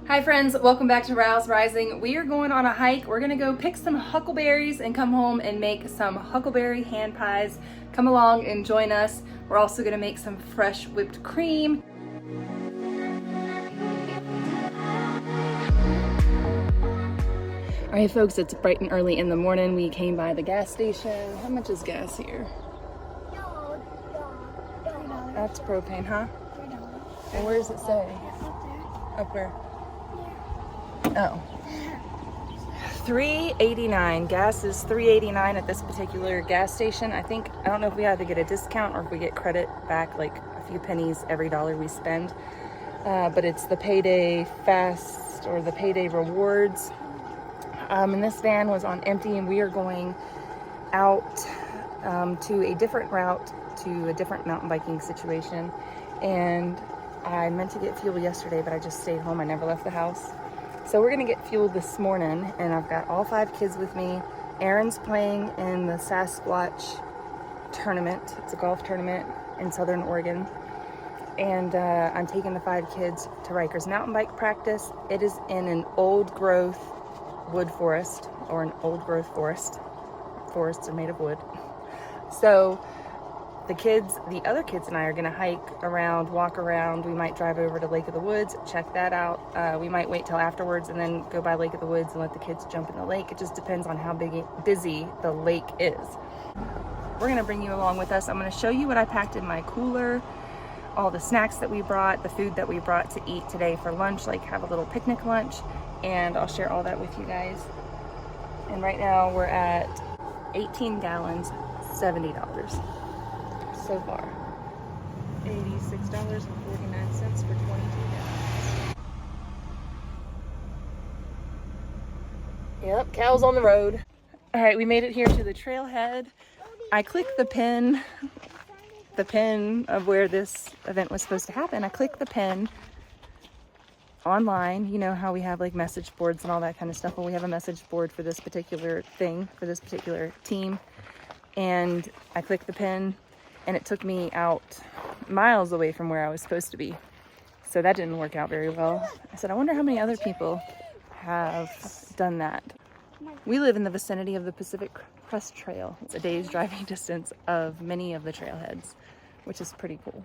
Hi friends, welcome back to Rouse Rising. We are going on a hike. We're gonna go pick some huckleberries and come home and make some huckleberry hand pies. Come along and join us. We're also gonna make some fresh whipped cream. All right folks, it's bright and early in the morning. We came by the gas station. How much is gas here? That's propane, huh? And where does it say? Up where? Oh. $3.89. Gas is $3.89 at this particular gas station. I don't know if we have to get a discount or if we get credit back, like a few pennies every dollar we spend. But it's the payday fast or the payday rewards. And this van was on empty, and we are going out to a different route, to a different mountain biking situation. And I meant to get fuel yesterday, but I just stayed home. I never left the house. So we're gonna get fuel this morning, and I've got all 5 kids with me. Aaron's playing in the Sasquatch tournament. It's a golf tournament in Southern Oregon. And I'm taking the 5 kids to Rikers mountain bike practice. It is in an old growth wood forest, or an old growth forest. Forests are made of wood. So the other kids and I are gonna hike around, walk around. We might drive over to Lake of the Woods, check that out. We might wait till afterwards and then go by Lake of the Woods and let the kids jump in the lake. It just depends on how busy the lake is. We're gonna bring you along with us. I'm gonna show you what I packed in my cooler, all the snacks that we brought, the food that we brought to eat today for lunch, like have a little picnic lunch, and I'll share all that with you guys. And right now we're at 18 gallons, $70. So far, $86.49 for 22 gallons. Yep, cows on the road. All right, we made it here to the trailhead. I clicked the pin of where this event was supposed to happen. I clicked the pin online. You know how we have like message boards and all that kind of stuff. Well, we have a message board for this particular thing, for this particular team. And I clicked the pin, and it took me out miles away from where I was supposed to be. So that didn't work out very well. I said, I wonder how many other people have done that. We live in the vicinity of the Pacific Crest Trail. It's a day's driving distance of many of the trailheads, which is pretty cool.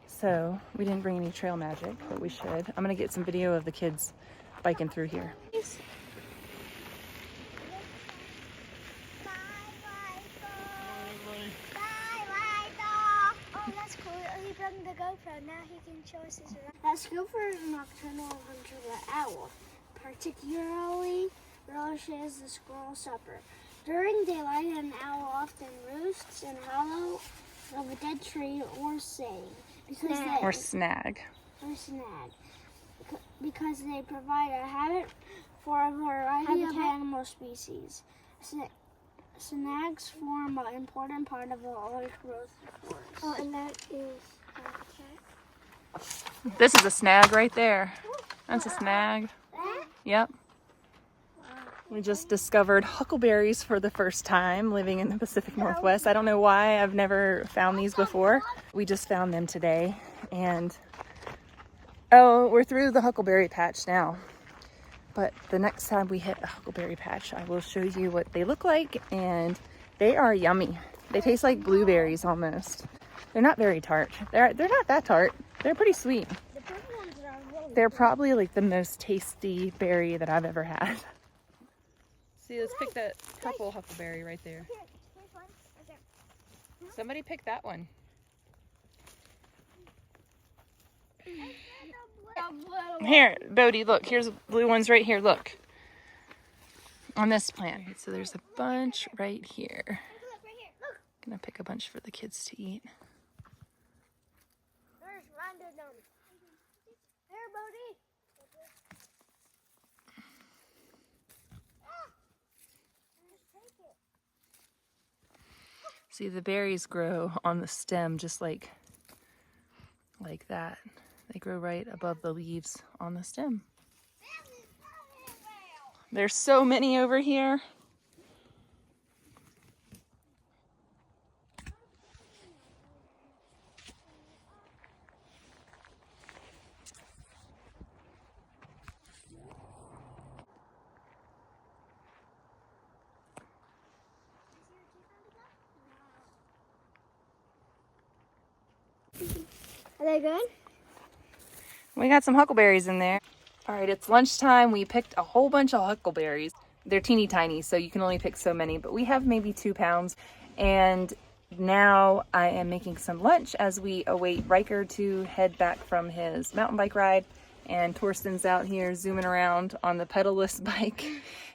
So we didn't bring any trail magic, but we should. I'm gonna get some video of the kids biking through here. The GoPro, now he can show us his around. A scooper is a nocturnal hunter owl, particularly relishes the squirrel supper. During daylight, an owl often roosts in a hollow of a dead tree or snag. Because they provide a habitat for a variety of animal species. Snags form an important part of the old growth forest. Oh, and that is This is a snag right there. That's a snag. Yep. We just discovered huckleberries for the first time living in the Pacific Northwest. I don't know why I've never found these before. We just found them today, and we're through the huckleberry patch now. But the next time we hit a huckleberry patch, I will show you what they look like, and they are yummy. They taste like blueberries almost. They're not very tart. They're not that tart. They're pretty sweet. They're probably like the most tasty berry that I've ever had. See, let's pick that purple huckleberry right there. Somebody pick that one. Here, Bodie, look. Here's blue ones right here. Look. On this plant. So there's a bunch right here. Gonna pick a bunch for the kids to eat. See, the berries grow on the stem just like that. They grow right above the leaves on the stem. There's so many over here. Are they good? We got some huckleberries in there. All right, it's lunchtime. We picked a whole bunch of huckleberries. They're teeny tiny, so you can only pick so many, but we have maybe 2 pounds. And now I am making some lunch as we await Riker to head back from his mountain bike ride. And Torsten's out here zooming around on the pedalless bike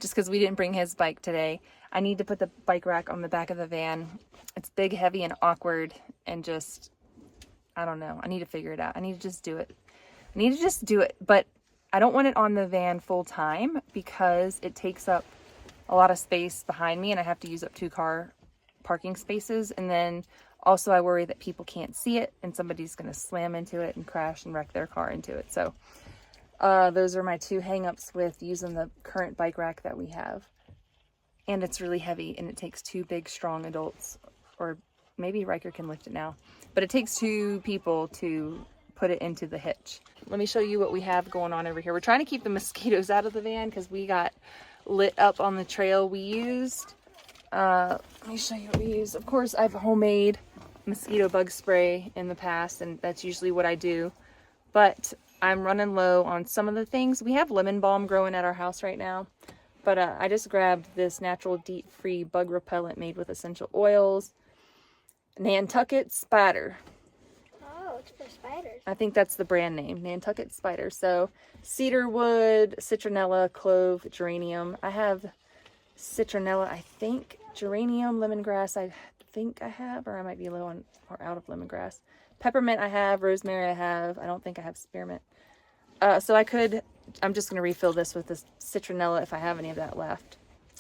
just because we didn't bring his bike today. I need to put the bike rack on the back of the van. It's big, heavy, and awkward, and just, I don't know. I need to figure it out. I need to just do it. But I don't want it on the van full time because it takes up a lot of space behind me and I have to use up 2 car parking spaces. And then also I worry that people can't see it and somebody's going to slam into it and crash and wreck their car into it. So those are my 2 hangups with using the current bike rack that we have. And it's really heavy and it takes 2 big, strong adults, or maybe Riker can lift it now, but it takes 2 people to put it into the hitch. Let me show you what we have going on over here. We're trying to keep the mosquitoes out of the van because we got lit up on the trail. We used, let me show you what we used. Of course, I've homemade mosquito bug spray in the past, and that's usually what I do. But I'm running low on some of the things. We have lemon balm growing at our house right now. But I just grabbed this natural DEET-free bug repellent made with essential oils. Nantucket Spider. Oh, it's for spiders. I think that's the brand name, Nantucket Spider. So cedarwood, citronella, clove, geranium. I have citronella, I think, geranium, lemongrass, I think I have, or I might be low on or out of lemongrass. Peppermint I have, rosemary I have. I don't think I have spearmint. So I'm just going to refill this with this citronella if I have any of that left.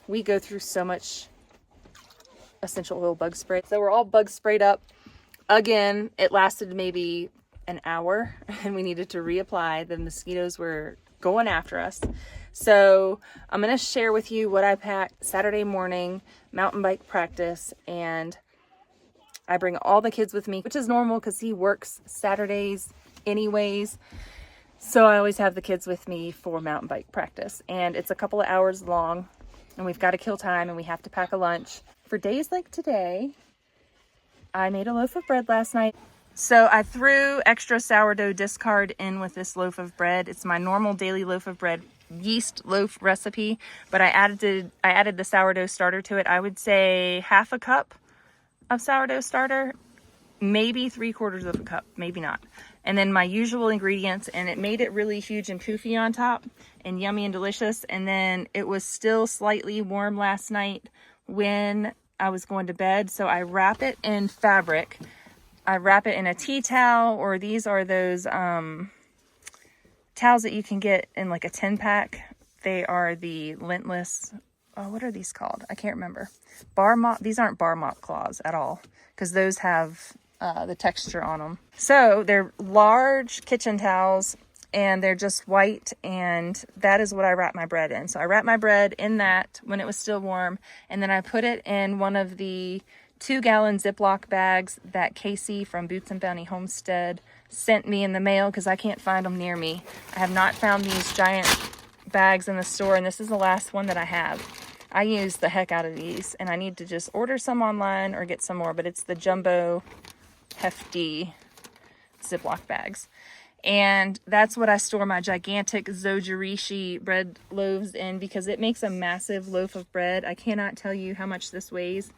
We go through so much essential oil bug spray. So we're all bug sprayed up. Again, it lasted maybe an hour and we needed to reapply. The mosquitoes were going after us. So I'm going to share with you what I packed Saturday morning, mountain bike practice, and I bring all the kids with me, which is normal because he works Saturdays anyways. So I always have the kids with me for mountain bike practice, and it's a couple of hours long and we've got to kill time and we have to pack a lunch. For days like today, I made a loaf of bread last night. So I threw extra sourdough discard in with this loaf of bread. It's my normal daily loaf of bread yeast loaf recipe, but I added the sourdough starter to it. I would say half a cup of sourdough starter, maybe 3/4 of a cup, maybe not. And then my usual ingredients, and it made it really huge and poofy on top and yummy and delicious. And then it was still slightly warm last night when I was going to bed. So I wrap it in fabric. I wrap it in a tea towel, or these are those towels that you can get in like a 10-pack. They are the lintless, oh, what are these called? I can't remember. Bar mop. These aren't bar mop cloths at all because those have the texture on them. So they're large kitchen towels and they're just white, and that is what I wrap my bread in. So I wrap my bread in that when it was still warm, and then I put it in one of the 2-gallon Ziploc bags that Casey from Boots and Bounty Homestead sent me in the mail because I can't find them near me. I have not found these giant bags in the store, and this is the last one that I have. I use the heck out of these, and I need to just order some online or get some more, but it's the jumbo hefty Ziploc bags. And that's what I store my gigantic Zojirishi bread loaves in because it makes a massive loaf of bread. I cannot tell you how much this weighs.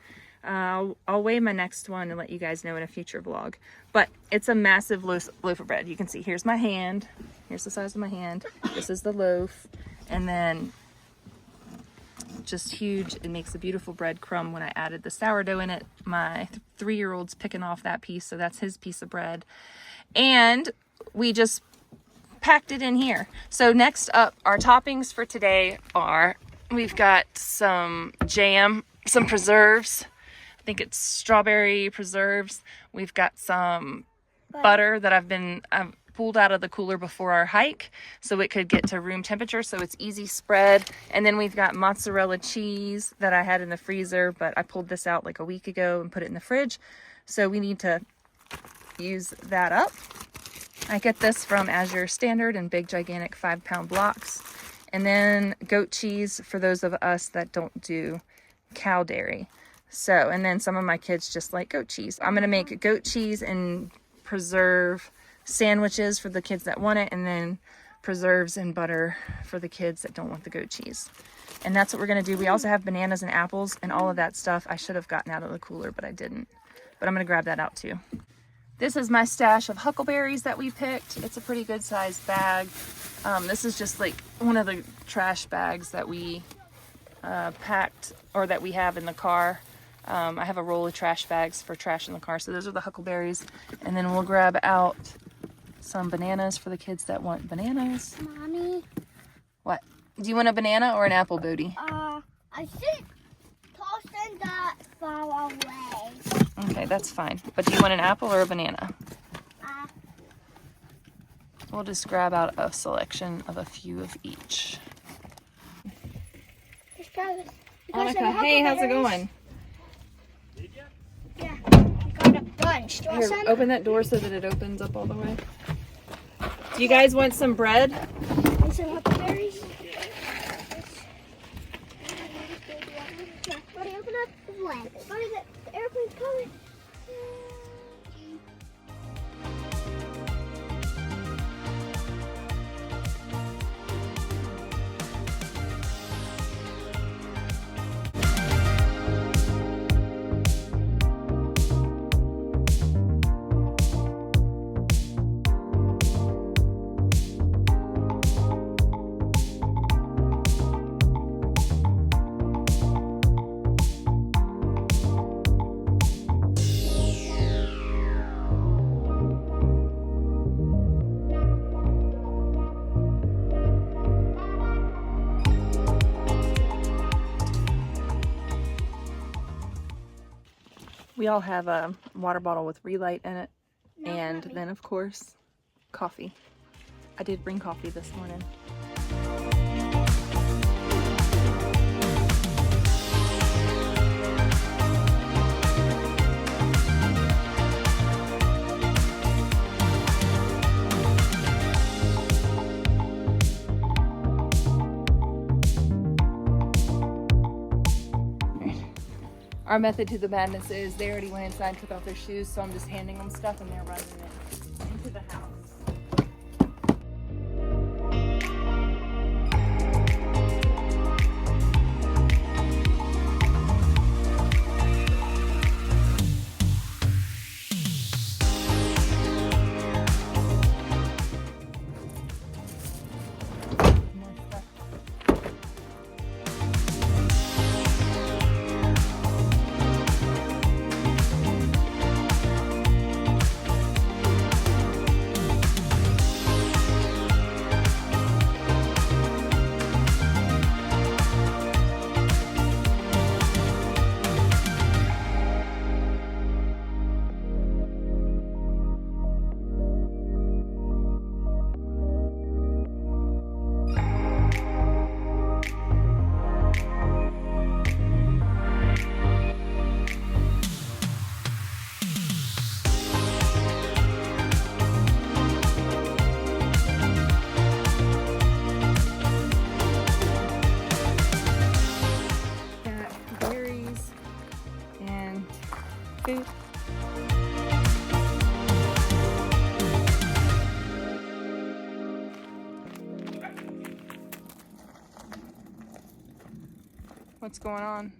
I'll weigh my next one and let you guys know in a future vlog. But it's a massive loaf of bread. You can see, here's my hand. Here's the size of my hand. This is the loaf. And then just huge. It makes a beautiful bread crumb when I added the sourdough in it. My 3-year-old's picking off that piece, so that's his piece of bread. And we just packed it in here. So next up, our toppings for today are, we've got some jam, some preserves. I think it's strawberry preserves. We've got some butter that I've pulled out of the cooler before our hike so it could get to room temperature, so it's easy spread. And then we've got mozzarella cheese that I had in the freezer, but I pulled this out like a week ago and put it in the fridge, so we need to use that up. I get this from Azure Standard in big gigantic 5-pound blocks. And then goat cheese for those of us that don't do cow dairy. So, and then some of my kids just like goat cheese. I'm going to make goat cheese and preserve sandwiches for the kids that want it, and then preserves and butter for the kids that don't want the goat cheese. And that's what we're gonna do. We also have bananas and apples and all of that stuff. I should have gotten out of the cooler, but I didn't. But I'm gonna grab that out too. This is my stash of huckleberries that we picked. It's a pretty good sized bag. This is just like one of the trash bags that we packed, or that we have in the car. I have a roll of trash bags for trash in the car. So those are the huckleberries. And then we'll grab out some bananas for the kids that want bananas. Mommy. What? Do you want a banana or an apple, Bodie? I think tossing that far away. Okay, that's fine. But do you want an apple or a banana? We'll just grab out a selection of a few of each. Annika, hey, how's it going? Yeah, we got a bunch. Do you want Here, some? open that door so that it opens up all the way. Do you guys want some bread? And some huckleberries? Yeah, buddy, open up the blanket. Buddy, the airplane's coming. We all have a water bottle with Relight in it, and then of course, coffee. I did bring coffee this morning. Our method to the madness is they already went inside and took off their shoes, so I'm just handing them stuff and they're running it into the house. Food. What's going on?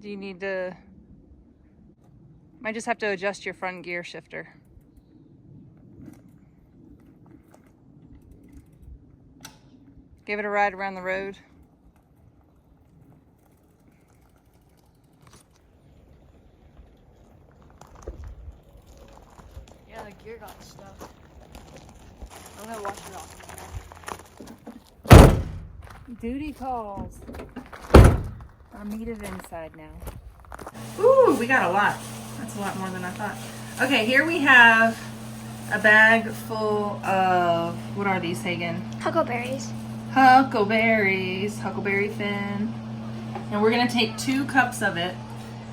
Do you need to... Might just have to adjust your front gear shifter. Give it a ride around the road. Yeah, the gear got stuck. I'm gonna wash it off. Duty calls. I'm needed inside now. Ooh, we got a lot. That's a lot more than I thought. Okay, here we have a bag full of, what are these, Hagen? Huckleberries. Huckleberries, huckleberry fin. And we're gonna take 2 cups of it.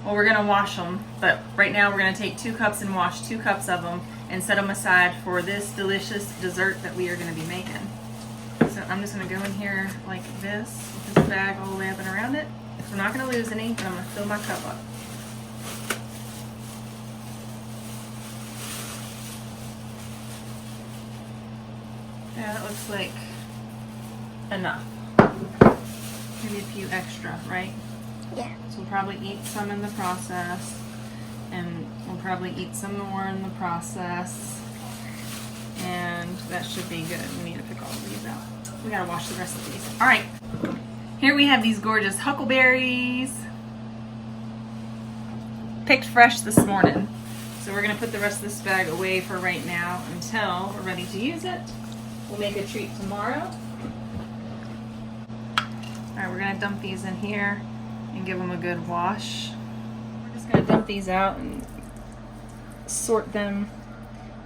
Well, we're gonna wash them, but right now we're gonna take 2 cups and wash 2 cups of them and set them aside for this delicious dessert that we are gonna be making. So I'm just gonna go in here like this, with this bag all the way up and around it. We're not gonna lose any, but I'm gonna fill my cup up. Yeah, that looks like enough. Maybe a few extra, right? Yeah. So we'll probably eat some in the process, and we'll probably eat some more in the process, and that should be good. We need to pick all of these out. We gotta wash the rest of these. All right, here we have these gorgeous huckleberries, picked fresh this morning. So we're gonna put the rest of this bag away for right now until we're ready to use it. We'll make a treat tomorrow. All right, we're gonna dump these in here and give them a good wash. We're just gonna dump these out and sort them.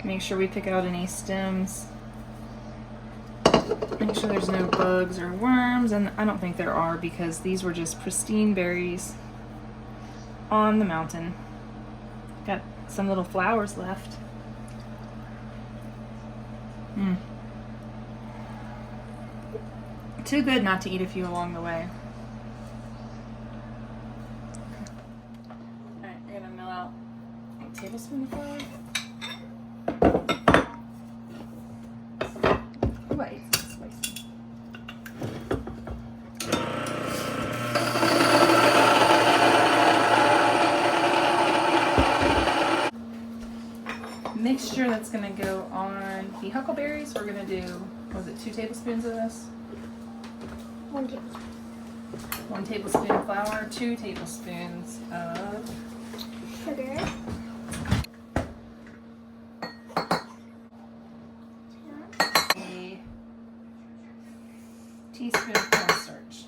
Make sure we pick out any stems. Make sure there's no bugs or worms, and I don't think there are because these were just pristine berries on the mountain. Got some little flowers left. Too good not to eat a few along the way. Alright, we're gonna mill out a tablespoon of flour. Ooh, I ate some spicy. Mixture that's gonna go on the huckleberries. We're gonna do, was it 2 tablespoons of this? 1 tablespoon. 1 tablespoon of flour, 2 tablespoons of Sugar. a teaspoon of cornstarch.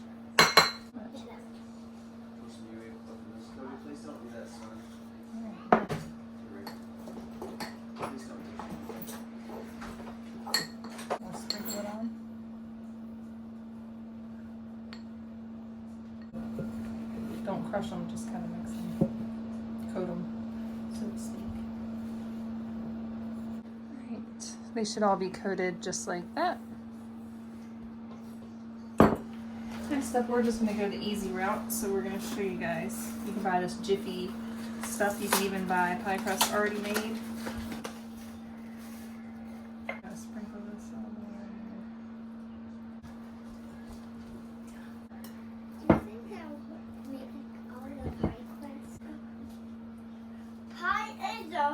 We'll sprinkle it on. Don't crush them, just kind of mix them, coat them, so to speak. Right, they should all be coated just like that. Next up, we're just going to go the easy route, so we're going to show you guys. You can buy this Jiffy stuff. You can even buy pie crust already made. Gotta sprinkle this all over. Do you think that would make all the pie crust? Pie is the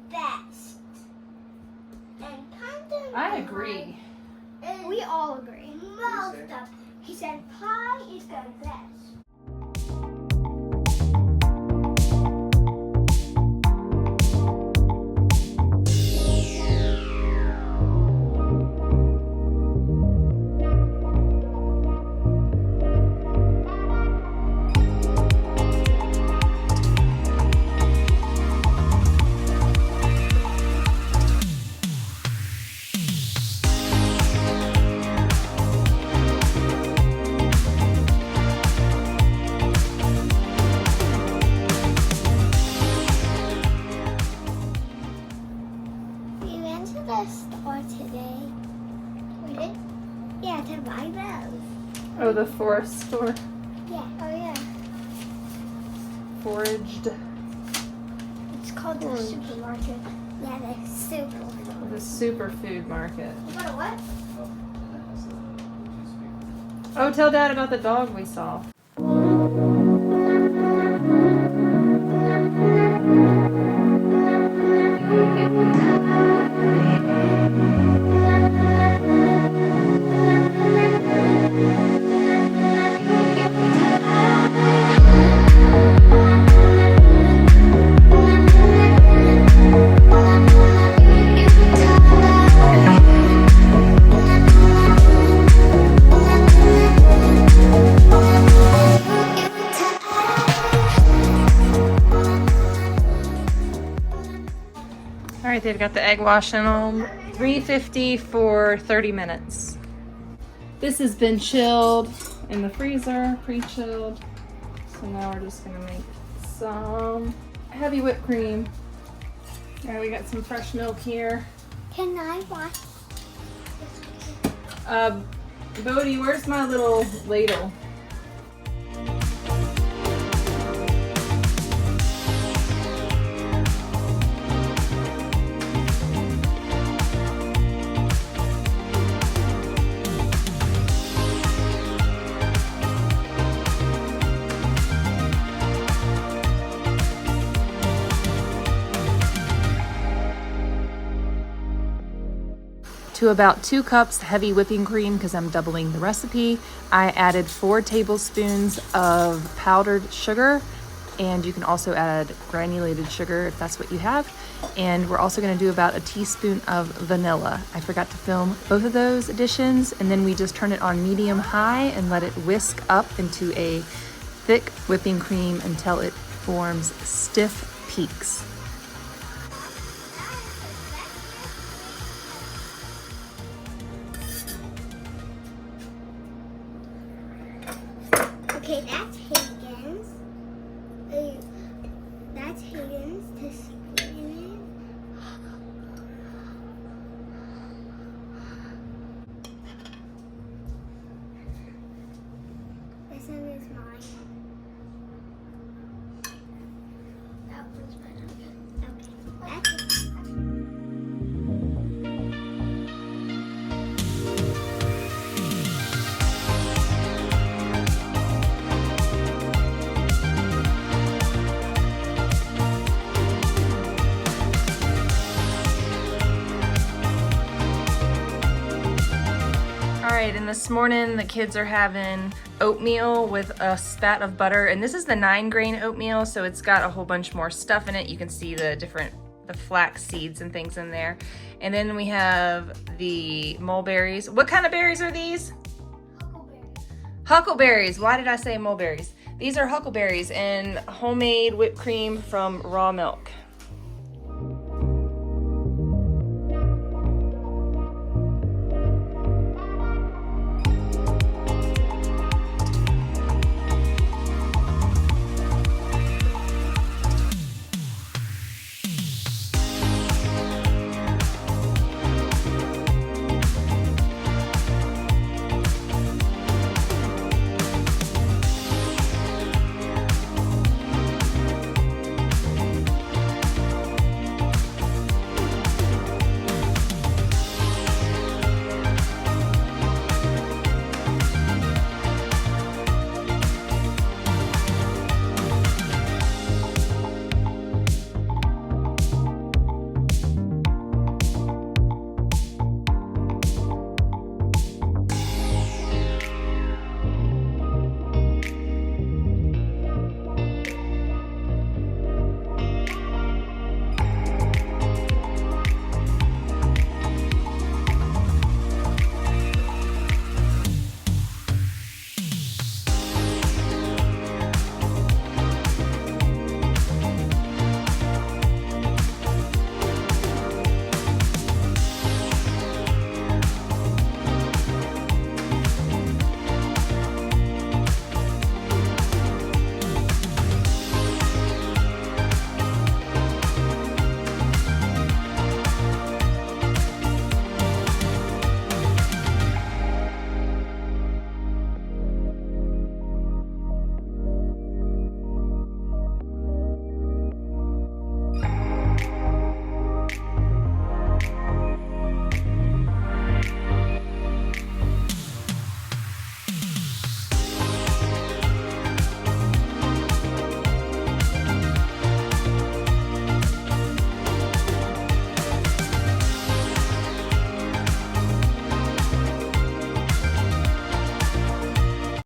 best. And pumpkin I agree. pie we all agree. Most of. He said pie is the best. We went to the store today. We did? Yeah, to buy those. Oh, the forest store. Yeah. Oh yeah. Foraged. It's called the supermarket. Yeah, the supermarket. The superfood market. You got a what? Oh, tell Dad about the dog we saw. All right, they've got the egg washing on 350 for 30 minutes. This has been chilled in the freezer, pre-chilled. So now we're just gonna make some heavy whipped cream. All right, we got some fresh milk here. Can I wash? Bodie, where's my little ladle? To about 2 cups heavy whipping cream, because I'm doubling the recipe, I added 4 tablespoons of powdered sugar, and you can also add granulated sugar if that's what you have. And we're also going to do about a teaspoon of vanilla. I forgot to film both of those additions, and then we just turn it on medium-high and let it whisk up into a thick whipping cream until it forms stiff peaks. Okay, that's Higgins. That's Higgins to sweeten it. This one is mine. That one's better. Okay, that's it. Alright, and this morning the kids are having oatmeal with a spat of butter, and this is the 9-grain oatmeal, so it's got a whole bunch more stuff in it. You can see the flax seeds and things in there. And then we have the mulberries. What kind of berries are these? Huckleberry. Huckleberries. Why did I say mulberries? These are huckleberries and homemade whipped cream from raw milk.